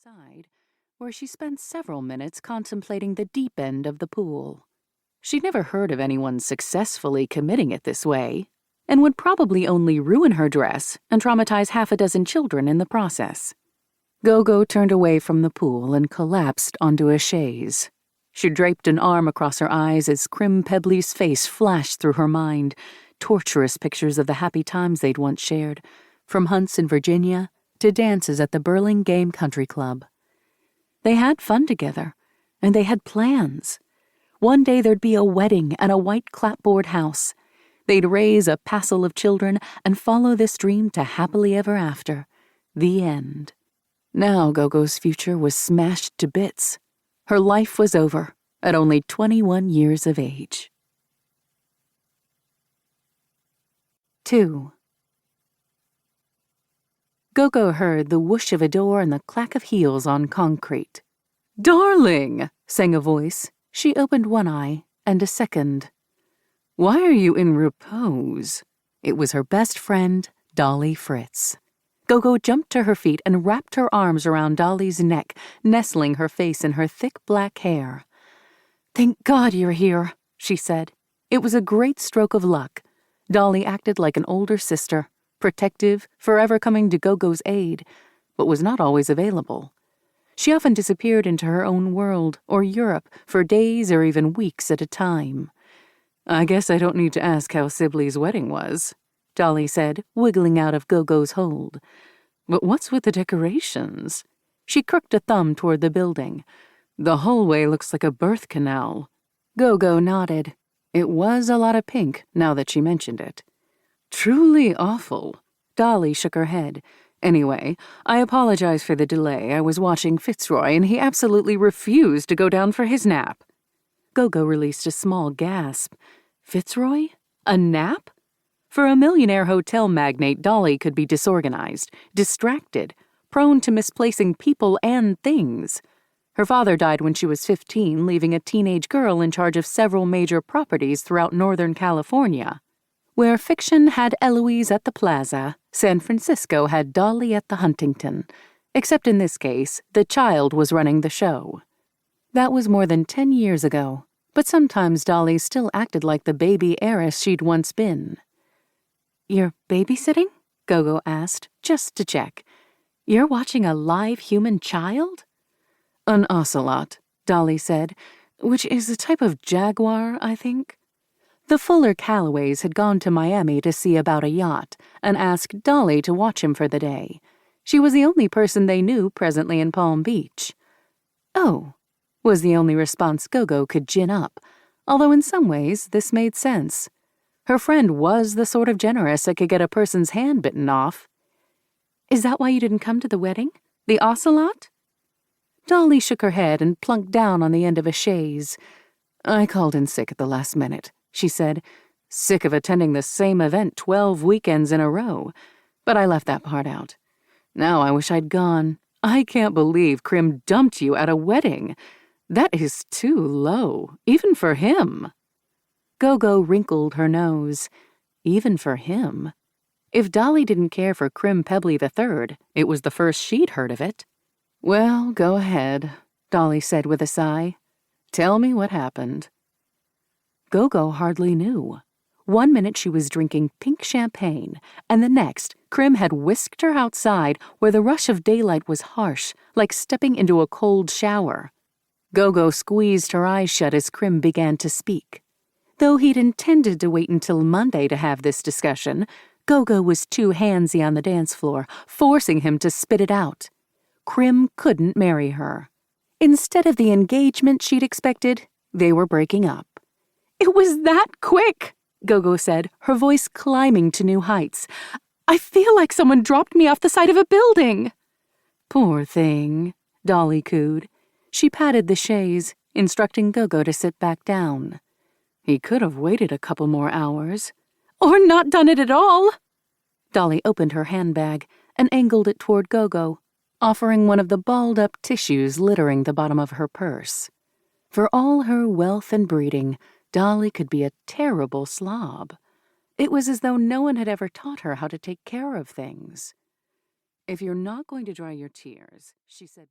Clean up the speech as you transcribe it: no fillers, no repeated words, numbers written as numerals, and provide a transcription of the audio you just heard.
outside, where she spent several minutes contemplating the deep end of the pool. She'd never heard of anyone successfully committing it this way, and would probably only ruin her dress and traumatize half a dozen children in the process. Gogo turned away from the pool and collapsed onto a chaise. She draped an arm across her eyes as Crim Pebley's face flashed through her mind, torturous pictures of the happy times they'd once shared, from hunts in Virginia to dances at the Burlingame Country Club. They had fun together, and they had plans. One day there'd be a wedding at a white clapboard house. They'd raise a passel of children and follow this dream to happily ever after. The end. Now Gogo's future was smashed to bits. Her life was over at only 21 years of age. 2. Gogo heard the whoosh of a door and the clack of heels on concrete. "Darling!" sang a voice. She opened one eye and a second. "Why are you in repose?" It was her best friend, Dolly Fritz. Gogo jumped to her feet and wrapped her arms around Dolly's neck, nestling her face in her thick black hair. "Thank God you're here," she said. It was a great stroke of luck. Dolly acted like an older sister, protective, forever coming to Gogo's aid, but was not always available. She often disappeared into her own world or Europe for days or even weeks at a time. "I guess I don't need to ask how Sibley's wedding was," Dolly said, wiggling out of Gogo's hold. "But what's with the decorations?" She crooked a thumb toward the building. "The hallway looks like a birth canal." Gogo nodded. It was a lot of pink, now that she mentioned it. "Truly awful." Dolly shook her head. "Anyway, I apologize for the delay. I was watching Fitzroy, and he absolutely refused to go down for his nap." Gogo released a small gasp. Fitzroy? A nap? For a millionaire hotel magnate, Dolly could be disorganized, distracted, prone to misplacing people and things. Her father died when she was 15, leaving a teenage girl in charge of several major properties throughout Northern California. Where fiction had Eloise at the Plaza, San Francisco had Dolly at the Huntington. Except in this case, the child was running the show. That was more than 10 years ago, but sometimes Dolly still acted like the baby heiress she'd once been. "You're babysitting?" Gogo asked, just to check. "You're watching a live human child?" "An ocelot," Dolly said, "which is a type of jaguar, I think." The Fuller Callaways had gone to Miami to see about a yacht and asked Dolly to watch him for the day. She was the only person they knew presently in Palm Beach. "Oh," was the only response Gogo could gin up, although in some ways this made sense. Her friend was the sort of generous that could get a person's hand bitten off. "Is that why you didn't come to the wedding? The ocelot?" Dolly shook her head and plunked down on the end of a chaise. "I called in sick at the last minute," she said. "Sick of attending the same event 12 weekends in a row. But I left that part out. Now I wish I'd gone. I can't believe Crim dumped you at a wedding. That is too low, even for him." Gogo wrinkled her nose. Even for him? If Dolly didn't care for Crim Pebley III, it was the first she'd heard of it. "Well, go ahead," Dolly said with a sigh. "Tell me what happened." Gogo hardly knew. One minute she was drinking pink champagne, and the next, Crim had whisked her outside where the rush of daylight was harsh, like stepping into a cold shower. Gogo squeezed her eyes shut as Crim began to speak. Though he'd intended to wait until Monday to have this discussion, Gogo was too handsy on the dance floor, forcing him to spit it out. Crim couldn't marry her. Instead of the engagement she'd expected, they were breaking up. "It was that quick," Gogo said, her voice climbing to new heights. "I feel like someone dropped me off the side of a building." "Poor thing," Dolly cooed. She patted the chaise, instructing Gogo to sit back down. "He could have waited a couple more hours." "Or not done it at all." Dolly opened her handbag and angled it toward Gogo, offering one of the balled-up tissues littering the bottom of her purse. For all her wealth and breeding, Dolly could be a terrible slob. It was as though no one had ever taught her how to take care of things. "If you're not going to dry your tears," she said.